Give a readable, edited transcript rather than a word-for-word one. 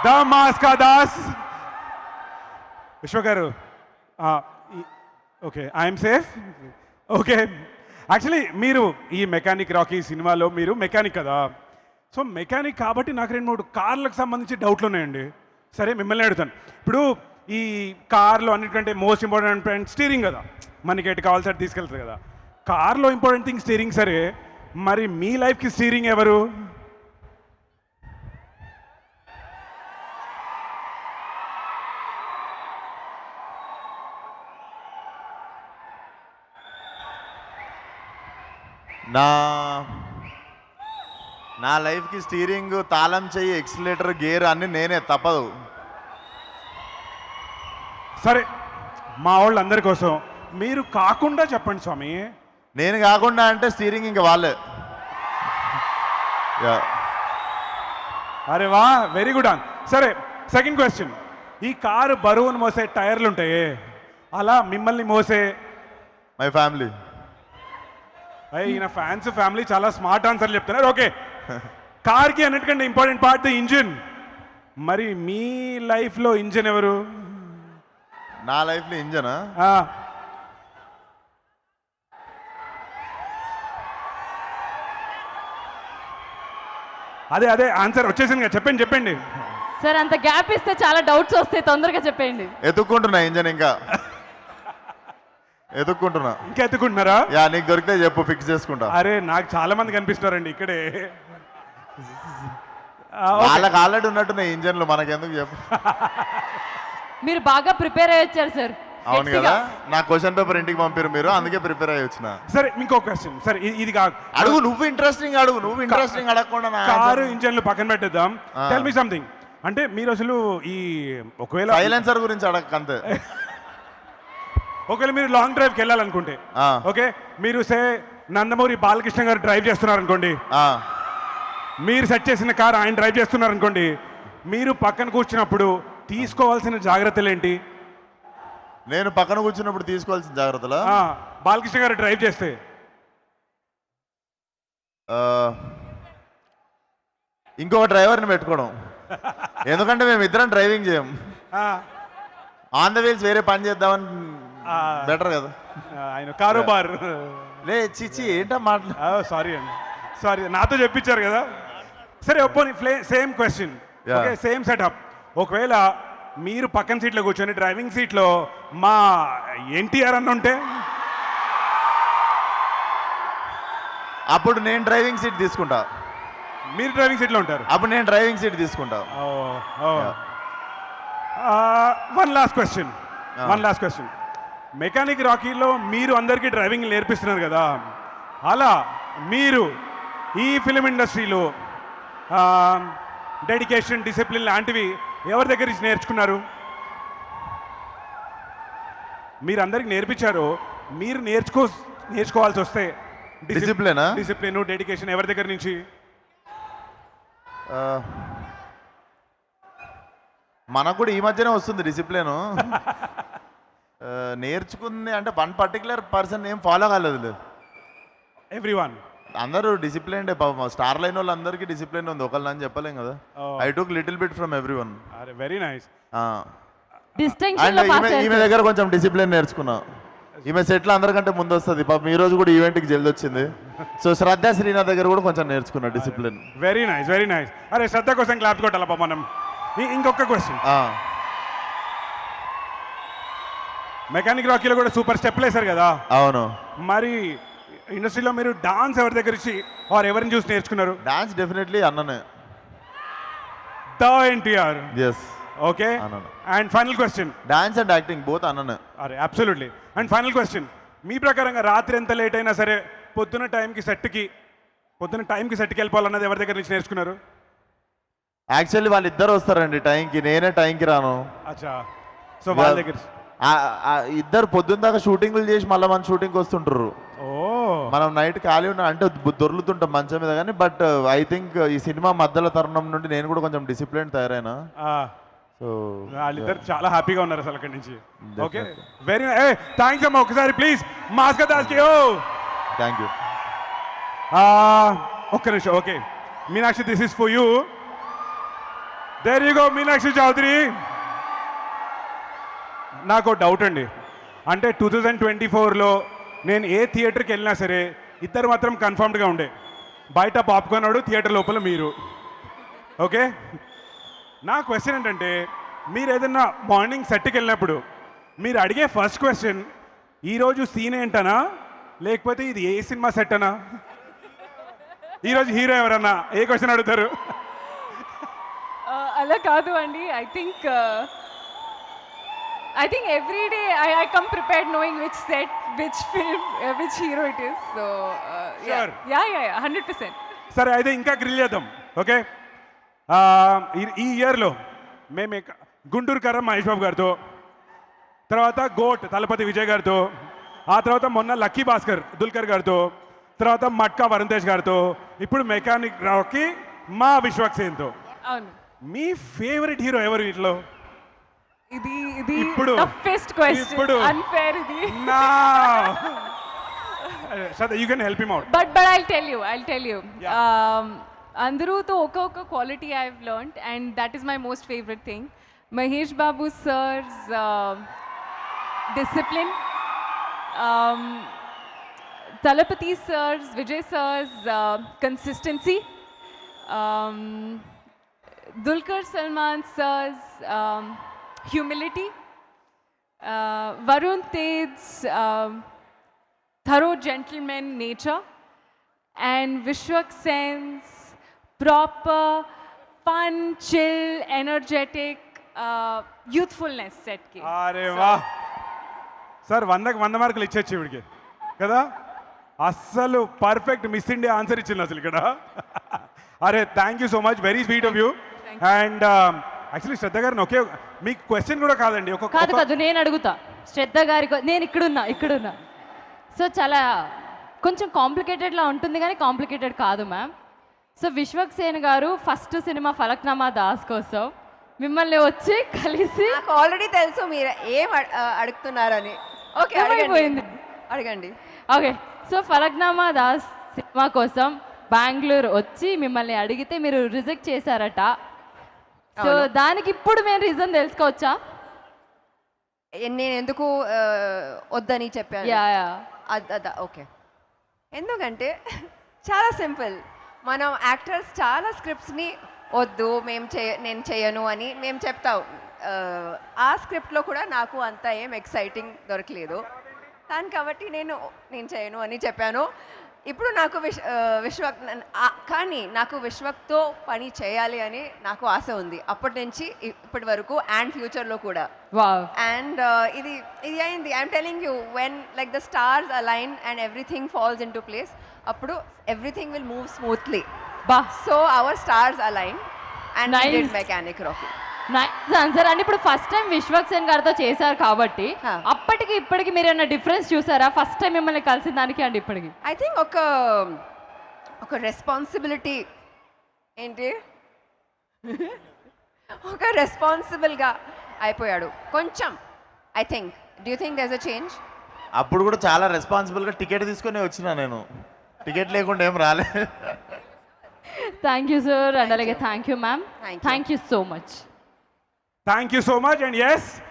The మాస్కా Das విశ్వ గారు. Okay, I'm safe. Okay, actually మీరు ఈ మెకానిక్ రాకీ సినిమాలో మీరు మెకానిక్ కదా, సో మెకానిక్ కాబట్టి నాకు 2-3 కార్లకు సంబంధించి డౌట్లు ఉన్నాయండి. సరే మిమ్మల్ని అడుగుతాను. ఇప్పుడు ఈ కార్లో అన్నిటికంటే మోస్ట్ ఇంపార్టెంట్ స్టీరింగ్ కదా, మనకి ఎటు కావాల్సి అటు తీసుకెళ్తుంది కదా. కార్లో ఇంపార్టెంట్ థింగ్ స్టీరింగ్, సరే మరి మీ లైఫ్కి స్టీరింగ్ ఎవరు? నా లైఫ్కి స్టీరింగ్, తాళం చెయ్యి, ఎక్సిలేటర్, గేర్ అన్నీ నేనే, తప్పదు. సరే మా వాళ్ళందరి కోసం మీరు కాకుండా చెప్పండి స్వామి. నేను కాకుండా అంటే స్టీరింగ్ ఇంకా వాళ్ళే. అరే వా, వెరీ గుడ్ ఆన్. సరే సెకండ్ క్వశ్చన్, ఈ కారు బరువును మోసే టైర్లు ఉంటాయి, అలా మిమ్మల్ని మోసే మై ఫ్యామిలీ. ఈయన ఫ్యాన్స్ ఫ్యామిలీ చాలా స్మార్ట్ ఆన్సర్లు చెప్తున్నారు. ఓకే, కార్కి అన్నిటికంటే ఇంపార్టెంట్ పార్ట్ ది ఇంజిన్, మరి మీ లైఫ్లో ఇంజిన్ ఎవరు? నా లైఫ్లో ఇంజనా? అదే అదే ఆన్సర్ వచ్చేసింది కదా, చెప్పండి. సార్ అంత గ్యాప్ ఇస్తే చాలా డౌట్స్ వస్తాయి, తొందరగా చెప్పండి. ఎత్తుక్కుంటున్నా ఇంజన్, ఇంకా ఎత్తుక్కుంటున్నా. ఇంకా ఎత్తుకుంటున్నారా? యా, నీకు దొరికితే చెప్పు, ఫిక్స్ చేసుకుంటా. అరే నాకు చాలా మంది కనిపిస్తున్నారండి ఇక్కడే. వాళ్ళకి ఆల్రెడీ ఉన్నట్టున్నాయి ఇంజన్లు, మనకెందుకు చెప్పు. మీరు బాగా ప్రిపేర్ అయ్యి వచ్చారు సార్. అవును కదా, నా క్వశ్చన్ పేపర్ ఇంటికి పంపారు మీరు, అందుకే ప్రిపేర్ అయ్యి వచ్చిన. సరే ఇంకో క్వశ్చన్, సరే ఇది కాదు, అడుగు, నువ్వు ఇంట్రెస్టింగ్ అడుగు, నువ్వు ఇంట్రెస్టింగ్ అడగకుండా కారు ఇంజన్లు పక్కన పెట్టేద్దాం. టెల్ మీ సంథింగ్, అంటే మీరు అసలు ఈ ఒకవేళ సైలెన్సర్ గురించి అడగక అంతే. ఒకవేళ మీరు లాంగ్ డ్రైవ్కి వెళ్ళాలనుకుంటే, ఓకే, మీరు సే నందమూరి బాలకృష్ణ గారు డ్రైవ్ చేస్తున్నారు అనుకోండి, మీరు సెట్ చేసిన కార్ ఆయన డ్రైవ్ చేస్తున్నారు అనుకోండి, మీరు పక్కన కూర్చున్నప్పుడు తీసుకోవాల్సిన జాగ్రత్తలు ఏంటి? నేను పక్కన కూర్చున్నప్పుడు తీసుకోవాల్సిన జాగ్రత్తలు, బాలకృష్ణ గారు డ్రైవ్ చేస్తే ఇంకొక డ్రైవర్ని పెట్టుకోవడం, ఎందుకంటే మేము ఇద్దరం డ్రైవింగ్ చేయం, ఆన్ ద వీల్స్ వేరే పని చేద్దామని. బెటర్ కదా ఆయన కారోబార్. లే చిచి ఏంటో మాట్లా, సారీ అండి, సారీ, నాతో చెప్పించారు కదా. సరే ఒప్పుని same question, okay, same setup. ఒకవేళ మీరు పక్కన సీట్లో కూర్చొని డ్రైవింగ్ సీట్లో మా ఎన్టీఆర్ అన్న ఉంటే, అప్పుడు నేను డ్రైవింగ్ సీట్ తీసుకుంటా. మీరు డ్రైవింగ్ సీట్లో ఉంటారు, అప్పుడు నేను డ్రైవింగ్ సీట్ తీసుకుంటా. One last question. మెకానిక్ రాకీలో మీరు అందరికీ డ్రైవింగ్ నేర్పిస్తున్నారు కదా, అలా మీరు ఈ ఫిలిం ఇండస్ట్రీలో డెడికేషన్, డిసిప్లిన్ లాంటివి ఎవరి దగ్గర నుంచి నేర్చుకున్నారు? మీరు అందరికి నేర్పించారు, మీరు నేర్చుకోవాల్సి వస్తే డిసిప్లిన్, డెడికేషన్ ఎవరి దగ్గర నుంచి? మనకు కూడా ఈ మధ్యనే వస్తుంది డిసిప్లిన్. నేర్చుకుంది అంటే వన్ పర్టికులర్ పర్సన్ ఏం ఫాలో కాలేదు, ఎవ్రీవన్ అందరూ డిసిప్లిన్. స్టార్ లైన్ వాళ్ళు అందరికీ డిసిప్లిన్ ఉంది, ఒకళ్ళని అని చెప్పలేం కదా. I took little bit from everyone. Very nice. ఈమె దగ్గర కొంచెం డిసిప్లిన్ నేర్చుకున్నా. ఈమె సెట్లు అందరికంటే ముందు వస్తుంది. పాపం ఈ రోజు కూడా ఈవెంట్కి జల్ది వచ్చింది. సో శ్రద్ధ శ్రీనా దగ్గర కూడా కొంచెం నేర్చుకున్నా డిసిప్లిన్. Very nice. అరే శ్రద్ధ కోసం క్లాప్ కొట్టాలప్ప మనం. ఇంకొక క్వశ్చన్, మెకానిక్ రాకీలో కూడా సూపర్ స్టెప్లు వేశారు కదా. అవును, మరి ఇండస్ట్రీలో మీరు డాన్స్ ఎవరి దగ్గర నుంచి ఎవరిని చూసి నేర్చుకున్నారు? డాన్స్ డెఫినెట్లీ అన్ననే, the NTR. Yes, okay. And final question, dance and acting both అన్ననే. అరే అబ్సల్యూట్లీ. అండ్ ఫైనల్ క్వశ్చన్, మీ ప్రకారంగా రాత్రి ఎంత లేట్ అయినా సరే పొద్దున్న టైంకి సెట్కి వెళ్ళిపోవాలన్నది ఎవరి దగ్గర నుంచి నేర్చుకున్నారు? యాక్చువల్లీ వాళ్ళిద్దరు వస్తారండి టైంకి, నేనే టైంకి రాను. అచ్చా, సో వాళ్ళ దగ్గర ఇద్దరు పొద్దున్న దాకా షూటింగ్లు చేసి మళ్ళీ మన షూటింగ్కి వస్తుంటారు. మనం నైట్ ఖాళీ ఉన్నా అంటే దొర్లుతుంటాం మంచం మీద. కానీ బట్ ఐ థింక్ ఈ సినిమా మధ్యలో తరుణం నుండి నేను కూడా కొంచెం డిసిప్లిన్ తయారైనా. సో వాళ్ళిద్దరు చాలా హ్యాపీగా ఉన్నారు అసలు అక్కడి నుంచి. ఓకే, వెరీ థ్యాంక్స్ అమ్మా. ఒకసారి ప్లీజ్ మాస్కా దాస్కి. Thank you. ఒక్క నిమిషం. Okay Meenakshi, this is for you. There you go Meenakshi Chaudhary. నాకు డౌట్ అండి, అంటే 2024లో నేను ఏ థియేటర్కి వెళ్ళినా సరే ఇద్దరు మాత్రం కన్ఫర్మ్డ్గా ఉండే, బయట పాప్కార్న్ వాడు, థియేటర్ లోపల మీరు. ఓకే, నా క్వశ్చన్ ఏంటంటే, మీరు ఏదైనా మార్నింగ్ సెట్కి వెళ్ళినప్పుడు మీరు అడిగే ఫస్ట్ క్వశ్చన్ ఈరోజు సీన్ ఏంటనా, లేకపోతే ఇది ఏ సినిమా సెట్ అనా, ఈరోజు హీరో ఎవరన్నా, ఏ క్వశ్చన్ అడుగుతారు? అలా కాదు అండి. I think every day I come prepared knowing which set, which film, which hero it is. So Sure. yeah, 100%. సరే అయితే ఇంకా గ్రిల్ చేద్దాం. ఓకే, ఈ ఇయర్లో మేము గుంటూరు కరం మహేష్ బాబు గారితో, తర్వాత గోట్ తలపతి విజయ్ గారితో, ఆ తర్వాత మొన్న లక్కీ భాస్కర్ దుల్కర్ గారితో, తర్వాత మట్కా వరుణ్ తేజ్ గారితో, ఇప్పుడు మెకానిక్ రావుకి మా విశ్వక్సేన్తో. అవును, మీ ఫేవరెట్ హీరో ఎవరు వీటిలో? ఇది ఇప్పుడు toughest question, ఇప్పుడు unfair ఇది. నా Shraddha, you can help him out. But I'll tell you. అందరూతో ఒక quality I've learned, and that is my most favorite thing. Mahesh Babu sir's discipline, Talapati sir's, Vijay sir's consistency, Dulquer Salman sir's humility, Varun Tej's thorough gentleman nature, and Vishwak Sen's proper, fun, chill, energetic youthfulness set ki. అరే వా sir, 100 మార్కులు ఇచ్చేచ్చు ఇవిడికి కదా. అస్సలు perfect miss India answer ఇచ్చింది అసలు ఇక్కడ. అరే thank you so much, very sweet of you. And actually Shraddha గారిని ఒకే మీకు క్వశ్చన్ కూడా కాదండి, కాదు నేను అడుగుతా శ్రద్ధ గారి. నేను ఇక్కడున్నా. సో చాలా కొంచెం కాంప్లికేటెడ్లా ఉంటుంది కానీ కాంప్లికేటెడ్ కాదు మ్యామ్. సో విశ్వక్ సేన్ గారు ఫస్ట్ సినిమా ఫలక్నామా దాస్ కోసం మిమ్మల్ని వచ్చి కలిసి, నాకు ఆల్రెడీ తెలుసు మీరు ఏం అడుగుతున్నారని. ఓకే, అర్థమైపోయింది. అడగండి. Okay, so Falaknuma Das cinema కోసం బెంగళూరు వచ్చి మిమ్మల్ని అడిగితే మీరు రిజెక్ట్ చేశారట. సో దానికి ఇప్పుడు మేము రీజన్ తెలుసుకోవచ్చా? నేను ఎందుకు వద్దని చెప్పాను? యా. ఓకే, ఎందుకంటే చాలా సింపుల్. మనం యాక్టర్స్ చాలా స్క్రిప్ట్స్ని వద్దు నేను చేయను అని మేము చెప్తాం. ఆ స్క్రిప్ట్లో కూడా నాకు అంత ఏం ఎక్సైటింగ్ దొరకలేదు దాని కాబట్టి నేను చేయను అని చెప్పాను. ఇప్పుడు నాకు కానీ నాకు విశ్వక్తో పని చేయాలి అని నాకు ఆశ ఉంది అప్పటి నుంచి ఇప్పటి వరకు అండ్ ఫ్యూచర్లో కూడా. అండ్ ఇది అయింది. I'm telling you, when like the stars align and everything falls into place, అప్పుడు everything will move smoothly. So our stars align and we did mechanic Rocky. Nice answer. And ఇప్పుడు first time Vishwak Sen గారితో చేశారు కాబట్టి అప్పటికి ఇప్పటికి మీరు ఏమైనా difference చూసారా? ఫస్ట్ టైం మిమ్మల్ని కలిసిన దానికి అండ్ ఇప్పటికి ఐ థింక్ ఒక రెస్పాన్సిబిలిటీ ఏంటి ఒక రెస్పాన్సిబుల్గా అయిపోయాడు కొంచెం. I think, do you think there is a change? అప్పుడు కూడా చాలా రెస్పాన్సిబుల్గా టికెట్ తీసుకొని వచ్చినా నేను, టికెట్ లేకుండా ఏం రాలేదు. థ్యాంక్ యూ సార్, అండ్ అలాగే thank you ma'am. Thank you so much. Thank you so much, and yes,